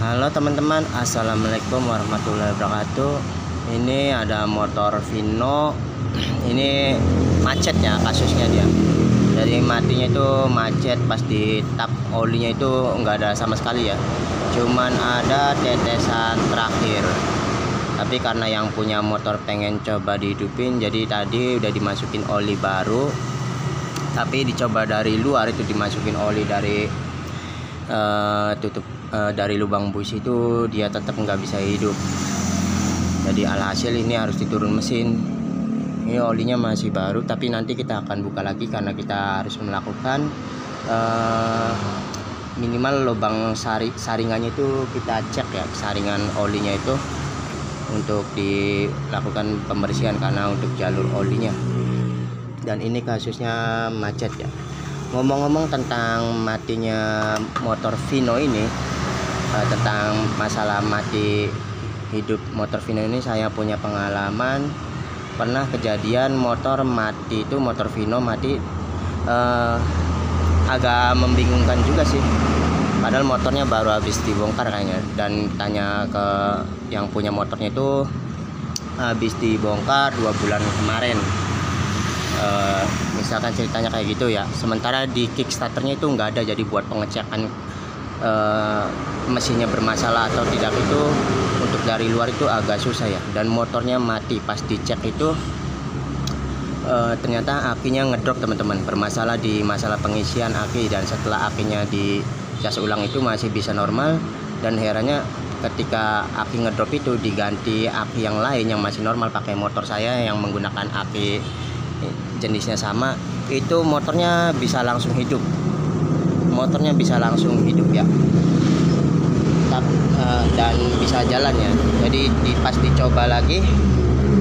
Halo teman-teman, assalamualaikum warahmatullahi wabarakatuh. Ini ada motor Vino. Ini macet ya kasusnya dia. Jadi matinya itu macet pas di tap olinya itu enggak ada sama sekali ya. Cuman ada tetesan terakhir. Tapi karena yang punya motor pengen coba dihidupin, jadi tadi udah dimasukin oli baru. Tapi dicoba dari luar itu dimasukin oli dari dari lubang busi itu, dia tetap nggak bisa hidup. Jadi alhasil ini harus diturun mesin. Ini olinya masih baru, tapi nanti kita akan buka lagi karena kita harus melakukan minimal lubang saringannya itu kita cek ya, saringan olinya itu untuk dilakukan pembersihan karena untuk jalur olinya. Dan ini kasusnya macet ya. Ngomong-ngomong tentang matinya motor Vino ini, tentang masalah mati hidup motor Vino ini, saya punya pengalaman. Pernah kejadian motor mati itu, motor Vino mati, agak membingungkan juga sih. Padahal motornya baru habis dibongkar kayaknya. Dan tanya ke yang punya motornya itu, habis dibongkar 2 bulan kemarin. Misalkan ceritanya kayak gitu ya. Sementara di Kickstarternya itu nggak ada, jadi buat pengecekan mesinnya bermasalah atau tidak itu untuk dari luar itu agak susah ya. Dan motornya mati pas dicek itu, ternyata akinya ngedrop teman-teman, bermasalah di masalah pengisian aki. Dan setelah akinya dicas ulang itu masih bisa normal. Dan herannya ketika aki ngedrop itu diganti aki yang lain yang masih normal pakai motor saya yang menggunakan aki jenisnya sama, itu motornya bisa langsung hidup. Motornya bisa langsung hidup ya. Dan bisa jalan ya. Jadi pas dicoba lagi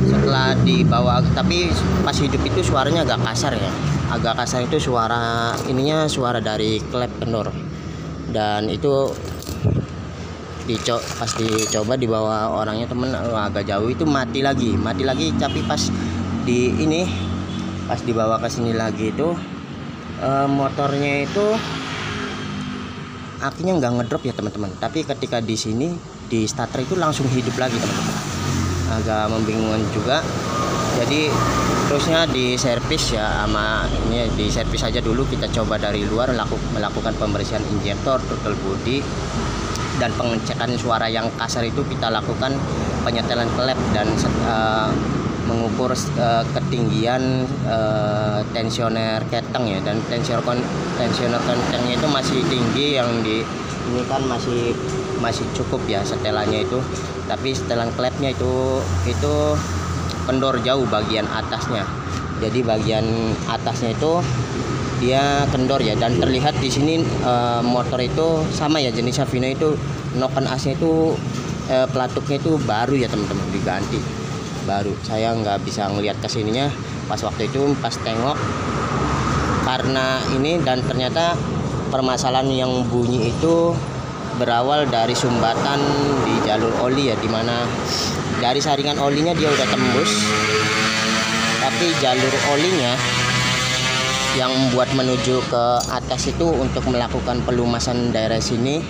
setelah dibawa, tapi pas hidup itu suaranya agak kasar ya. Agak kasar itu suara ininya, suara dari klep kendor. Dan itu pas dicoba dibawa orangnya temen agak jauh itu mati lagi. Tapi pas dibawa ke sini lagi itu motornya itu akinya nggak ngedrop ya teman-teman. Tapi ketika di sini di starter itu langsung hidup lagi teman-teman. Agak membingungkan juga. Jadi terusnya di servis ya, sama ini di servis aja dulu. Kita coba dari luar melakukan pembersihan injektor, throttle body, dan pengecekan suara yang kasar itu kita lakukan penyetelan klep dan mengukur ketinggian tensioner keteng ya. Dan tensioner ketengnya itu masih tinggi, yang ini kan masih cukup ya setelannya itu. Tapi setelan klepnya itu kendor jauh bagian atasnya. Jadi bagian atasnya itu dia kendor ya. Dan terlihat di sini motor itu sama ya jenisnya Vino itu, noken asnya itu pelatuknya itu baru ya teman-teman, diganti baru. Saya nggak bisa ngelihat kesininya pas waktu itu, pas tengok karena ini. Dan ternyata permasalahan yang bunyi itu berawal dari sumbatan di jalur oli ya, dimana dari saringan olinya dia udah tembus, tapi jalur olinya yang buat menuju ke atas itu untuk melakukan pelumasan daerah sini,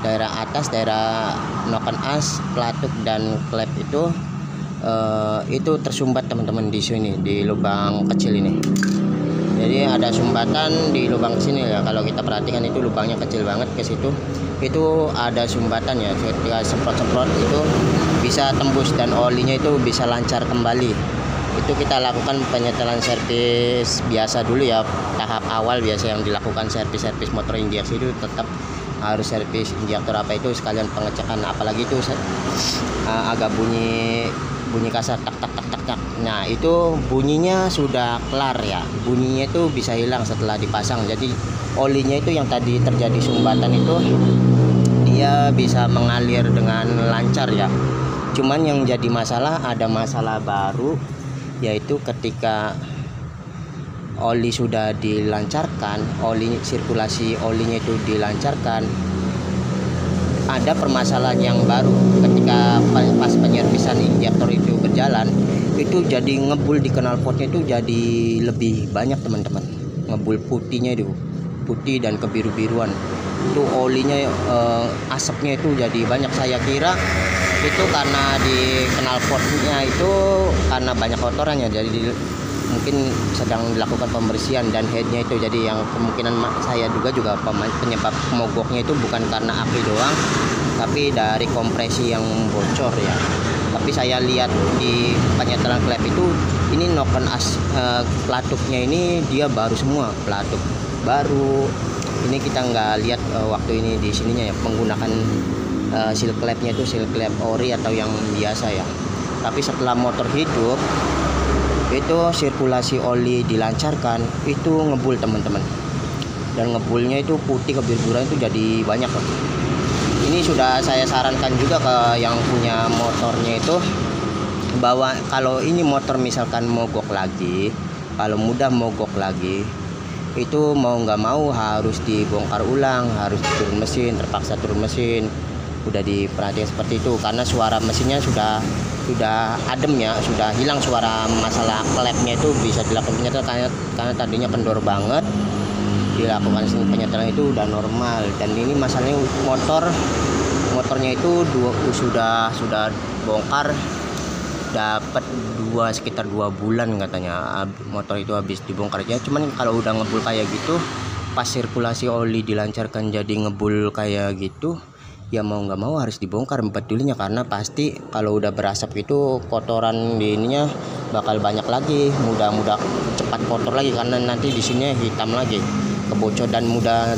daerah atas, daerah noken as, pelatuk dan klep itu tersumbat teman-teman di sini, di lubang kecil ini. Jadi ada sumbatan di lubang sini ya. Kalau kita perhatikan itu lubangnya kecil banget ke situ. Itu ada sumbatan ya. Ketika semprot-semprot itu bisa tembus dan olinya itu bisa lancar kembali. Itu kita lakukan penyetelan servis biasa dulu ya. Tahap awal biasa yang dilakukan servis motor injeksi itu tetap harus servis injektor apa itu, sekalian pengecekan. Apalagi itu agak bunyi kasar tak. Nah itu bunyinya sudah kelar ya, bunyinya itu bisa hilang setelah dipasang. Jadi olinya itu yang tadi terjadi sumbatan itu dia bisa mengalir dengan lancar ya. Cuman yang jadi masalah, ada masalah baru, yaitu ketika oli sudah dilancarkan, sirkulasi olinya itu dilancarkan, ada permasalahan yang baru. Ketika pas penyervisan injektor itu berjalan, itu jadi ngebul di knalpotnya itu jadi lebih banyak teman-teman. Ngebul putihnya itu, putih dan kebiru-biruan. itu olinya asapnya itu jadi banyak. Saya kira itu karena di knalpotnya itu karena banyak kotorannya, jadi mungkin sedang dilakukan pembersihan dan headnya itu, jadi yang kemungkinan saya duga juga penyebab mogoknya itu bukan karena api doang, tapi dari kompresi yang bocor ya. Tapi saya lihat di penyetelan klep itu ini noken pelatuknya ini dia baru semua, pelatuk baru. Ini kita nggak lihat waktu ini di sininya ya menggunakan seal klepnya itu seal klep ori atau yang biasa ya. Tapi setelah motor hidup itu sirkulasi oli dilancarkan, itu ngebul teman-teman, dan ngebulnya itu putih kebiru-biruan itu jadi banyak loh. Ini sudah saya sarankan juga ke yang punya motornya itu, bahwa kalau ini motor misalkan mogok lagi, kalau mudah mogok lagi, itu mau nggak mau harus dibongkar ulang, harus turun mesin, terpaksa turun mesin. Udah diperhatikan seperti itu karena suara mesinnya sudah adem ya, sudah hilang suara masalah klepnya itu bisa dilakukan penyetelan karena tadinya kendor banget. Dilakukan penyetelan itu udah normal, dan ini masalahnya motornya itu sudah bongkar dapat sekitar 2 bulan katanya motor itu habis dibongkar ya. Cuman kalau udah ngebul kayak gitu, pas sirkulasi oli dilancarkan jadi ngebul kayak gitu ya, mau nggak mau harus dibongkar pedulinya, karena pasti kalau udah berasap itu kotoran di ininya bakal banyak lagi, mudah cepat kotor lagi karena nanti di sini hitam lagi, kebocor dan mudah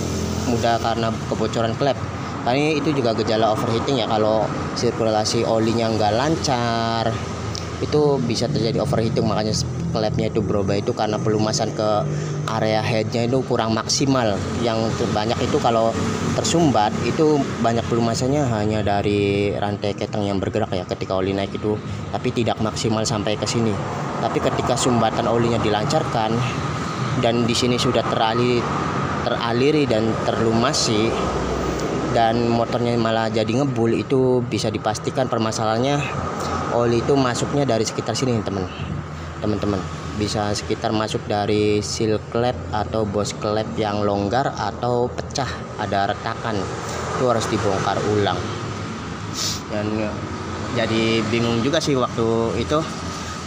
karena kebocoran klep. Karena itu juga gejala overheating ya, kalau sirkulasi olinya nggak lancar itu bisa terjadi overheating, makanya klepnya itu berubah itu karena pelumasan ke area headnya itu kurang maksimal. Yang terbanyak itu kalau tersumbat itu banyak pelumasannya hanya dari rantai keteng yang bergerak ya ketika oli naik itu, tapi tidak maksimal sampai ke sini. Tapi ketika sumbatan olinya dilancarkan dan di sini sudah teraliri dan terlumasi dan motornya malah jadi ngebul, itu bisa dipastikan permasalahannya oli itu masuknya dari sekitar sini teman-teman. Bisa sekitar masuk dari seal klep atau bos klep yang longgar atau pecah, ada retakan, itu harus dibongkar ulang. Dan jadi bingung juga sih waktu itu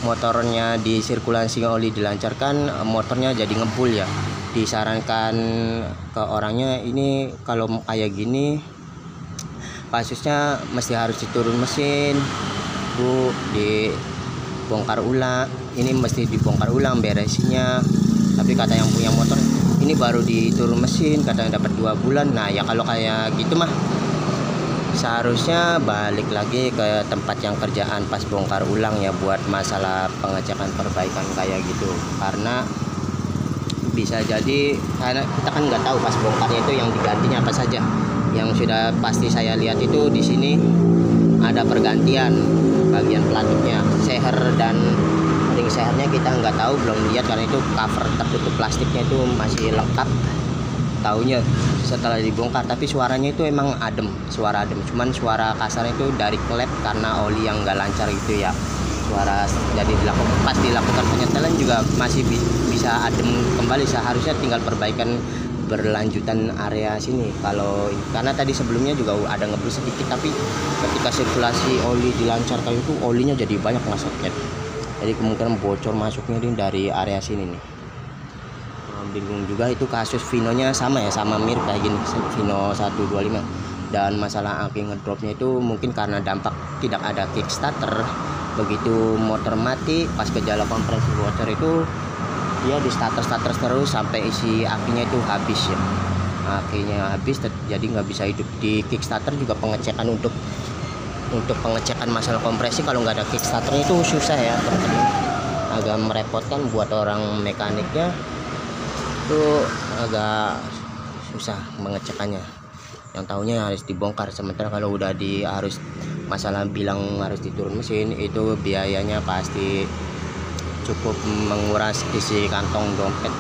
motornya di sirkulasi oli dilancarkan, motornya jadi ngebul ya. Disarankan ke orangnya ini kalau kayak gini kasusnya mesti harus diturun mesin Bu, dibongkar ulang, ini mesti dibongkar ulang beresinnya. Tapi kata yang punya motor ini baru diturun mesin katanya dapat 2 bulan. Nah ya kalau kayak gitu mah seharusnya balik lagi ke tempat yang kerjaan pas bongkar ulang ya, buat masalah pengecekan perbaikan kayak gitu. Karena bisa jadi karena kita kan nggak tahu pas bongkarnya itu yang digantinya apa saja. Yang sudah pasti saya lihat itu di sini ada pergantian bagian pelatuknya, seher dan ring sehernya kita nggak tahu, belum lihat karena itu cover tertutup plastiknya itu masih lengkap. Taunya setelah dibongkar, tapi suaranya itu emang adem, suara adem. Cuman suara kasar itu dari klep karena oli yang nggak lancar gitu ya. Suara jadi pas dilakukan penyetelan juga masih bisa adem kembali. Seharusnya tinggal perbaikan berlanjutan area sini. Kalau karena tadi sebelumnya juga ada ngebul sedikit, tapi ketika sirkulasi oli dilancarkan itu olinya jadi banyak masuknya. Jadi kemungkinan bocor masuknya ini dari area sini nih. Bingung juga itu kasus Vino-nya sama ya, sama mirip kayak gini, Vino 125. Dan masalah aki ngedropnya itu mungkin karena dampak tidak ada kickstarter. Begitu motor mati pas gejala kompresi bocor itu dia di starter terus sampai isi akinya itu habis ya. Akinya habis jadi nggak bisa hidup. Di kickstarter juga pengecekan untuk pengecekan masalah kompresi kalau nggak ada kickstarternya itu susah ya teman-teman, agak merepotkan buat orang mekaniknya, itu agak susah mengecekannya. Yang tahunya harus dibongkar, sementara kalau udah harus masalah bilang harus diturun mesin itu biayanya pasti cukup menguras isi kantong dompet,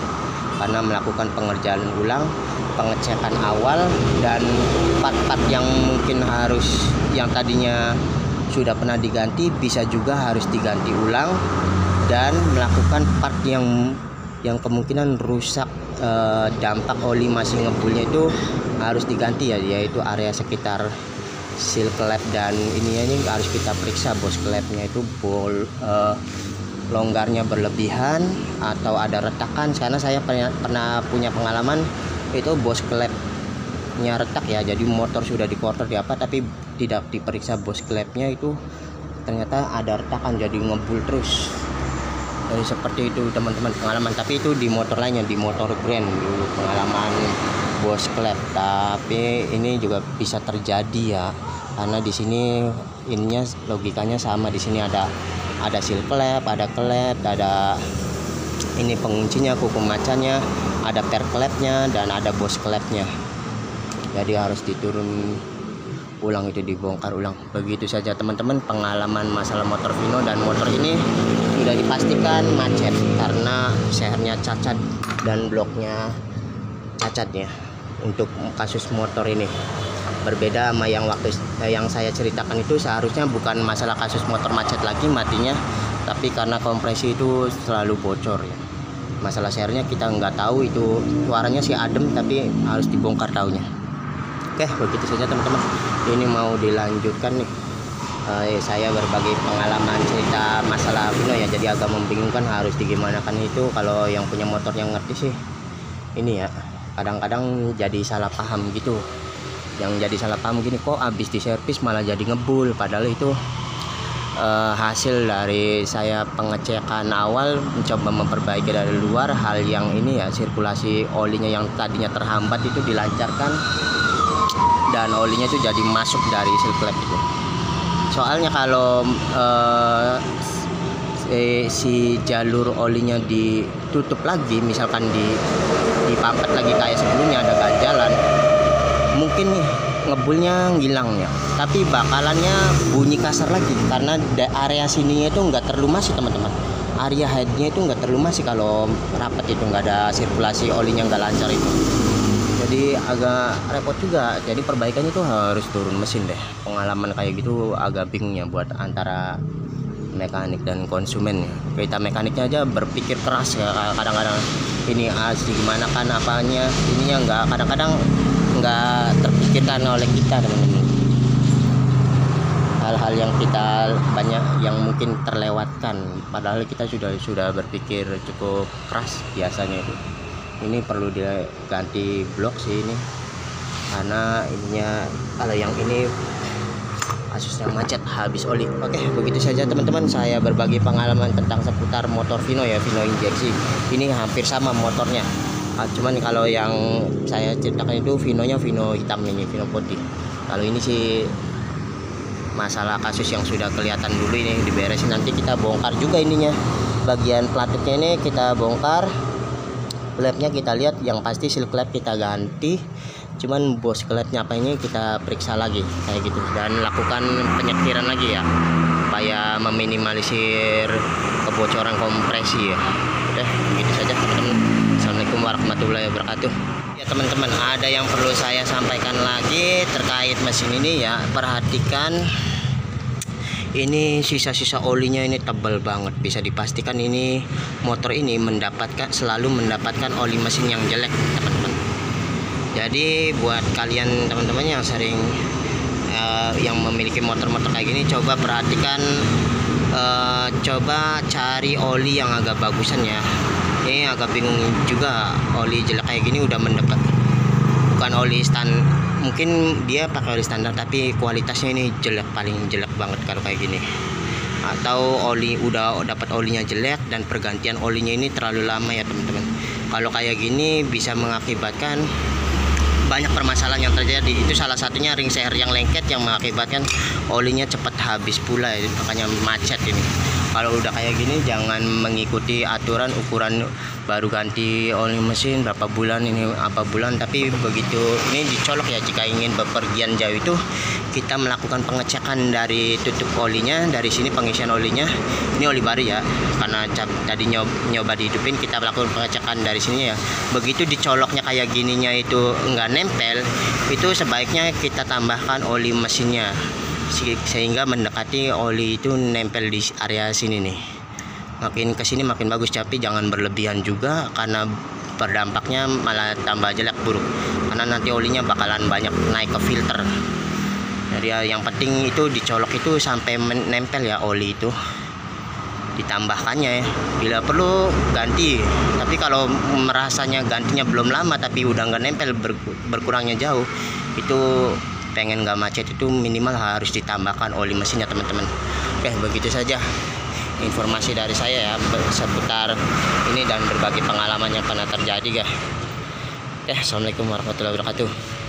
karena melakukan pengerjaan ulang, pengecekan awal, dan part-part yang mungkin yang tadinya sudah pernah diganti bisa juga harus diganti ulang, dan melakukan part yang kemungkinan rusak, dampak oli masih ngebulnya itu harus diganti ya, yaitu area sekitar seal klep dan ini harus kita periksa bos klepnya itu longgarnya berlebihan atau ada retakan, karena saya pernah punya pengalaman itu bos klepnya retak ya, jadi motor sudah diporter di apa tapi tidak diperiksa bos klepnya, itu ternyata ada retakan jadi ngebul terus. Jadi seperti itu teman-teman pengalaman, tapi itu di motor lainnya, di motor Grand dulu pengalaman bos klep. Tapi ini juga bisa terjadi ya, karena di sini ininya logikanya sama, di sini ada seal klep, ada ini penguncinya, kuku macannya, ada per klepnya dan ada bos klepnya. Jadi harus diturun ulang, itu dibongkar ulang. Begitu saja teman-teman pengalaman masalah motor Vino, dan motor ini sudah dipastikan macet karena sehernya cacat dan bloknya cacat ya. Untuk kasus motor ini berbeda sama yang saya ceritakan, itu seharusnya bukan masalah kasus motor macet lagi matinya, tapi karena kompresi itu selalu bocor ya. Masalah sehernya kita nggak tahu, itu suaranya sih adem tapi harus dibongkar taunya. Oke, begitu saja teman-teman. Ini mau dilanjutkan nih. Saya berbagi pengalaman cerita masalah Vino ya. Jadi agak membingungkan harus digimanakan itu. Kalau yang punya motor yang ngerti sih, ini ya. Kadang-kadang jadi salah paham gitu. Yang jadi salah paham gini, kok abis diservis malah jadi ngebul. Padahal itu hasil dari saya pengecekan awal, mencoba memperbaiki dari luar. Hal yang ini ya, sirkulasi olinya yang tadinya terhambat itu dilancarkan, dan olinya itu jadi masuk dari seal klep itu. Soalnya kalau si jalur olinya ditutup lagi, misalkan dipampet lagi kayak sebelumnya, ada ganjalan, mungkin nih ngebulnya ngilang ya, tapi bakalannya bunyi kasar lagi karena area sininya itu nggak terlumasi teman-teman. Area headnya itu nggak terlumasi kalau rapat, itu nggak ada sirkulasi olinya, nggak lancar itu. Jadi agak repot juga. Jadi perbaikannya itu harus turun mesin deh. Pengalaman kayak gitu agak bingung ya buat antara mekanik dan konsumen ya. Kita mekaniknya aja berpikir keras ya, kadang-kadang ini asli gimana kan apanya, ininya nggak, kadang-kadang nggak terpikirkan oleh kita teman-teman. Hal-hal yang kita banyak yang mungkin terlewatkan, padahal kita sudah berpikir cukup keras biasanya itu. Ini perlu diganti blok sih ini, karena ininya, kalau yang ini kasusnya macet habis oli. Oke, begitu saja teman-teman, saya berbagi pengalaman tentang seputar motor Vino ya, Vino injeksi. Ini hampir sama motornya, cuman kalau yang saya ceritakan itu Vinonya Vino hitam, ini Vino putih. Kalau ini sih masalah kasus yang sudah kelihatan dulu, ini diberesin, nanti kita bongkar juga ininya, bagian platiknya ini kita bongkar. Klepnya kita lihat, yang pasti seal klep kita ganti, cuman bos klepnya apa ini kita periksa lagi kayak gitu, dan lakukan penyetiran lagi ya, supaya meminimalisir kebocoran kompresi ya. Udah begitu saja teman-teman. Assalamualaikum warahmatullahi wabarakatuh. Ya teman-teman, ada yang perlu saya sampaikan lagi terkait mesin ini ya. Perhatikan ini sisa-sisa olinya, ini tebal banget. Bisa dipastikan ini motor ini selalu mendapatkan oli mesin yang jelek teman-teman. Jadi buat kalian teman-teman yang sering yang memiliki motor-motor kayak gini, coba perhatikan, coba cari oli yang agak bagusan ya. Ini agak bingung juga, oli jelek kayak gini udah mendekat, bukan oli mungkin dia pakai oli standar tapi kualitasnya ini jelek, paling jelek banget kalau kayak gini. Atau oli udah dapat olinya jelek dan pergantian olinya ini terlalu lama ya teman-teman. Kalau kayak gini bisa mengakibatkan banyak permasalahan yang terjadi. Itu salah satunya ring seher yang lengket yang mengakibatkan olinya cepat habis pula ya, makanya macet ini. Kalau udah kayak gini jangan mengikuti aturan ukuran baru ganti oli mesin berapa bulan, ini apa bulan, tapi begitu ini dicolok ya. Jika ingin bepergian jauh itu kita melakukan pengecekan dari tutup olinya, dari sini pengisian olinya, ini oli baru ya, karena tadi nyoba dihidupin, kita melakukan pengecekan dari sini ya. Begitu dicoloknya kayak gininya itu enggak nempel, itu sebaiknya kita tambahkan oli mesinnya sehingga mendekati oli itu nempel di area sini nih. Makin kesini makin bagus, tapi jangan berlebihan juga karena berdampaknya malah tambah jelek buruk. Karena karena nanti olinya bakalan banyak naik ke filter. Jadi ya, yang penting itu dicolok itu sampai menempel ya oli itu, ditambahkannya ya. Bila perlu ganti, tapi kalau merasanya gantinya belum lama tapi udah nggak nempel, berkurangnya jauh, itu pengen nggak macet itu minimal harus ditambahkan oli mesinnya teman-teman. Oke, begitu saja informasi dari saya ya seputar ini dan berbagi pengalaman yang pernah terjadi guys. Assalamualaikum warahmatullahi wabarakatuh.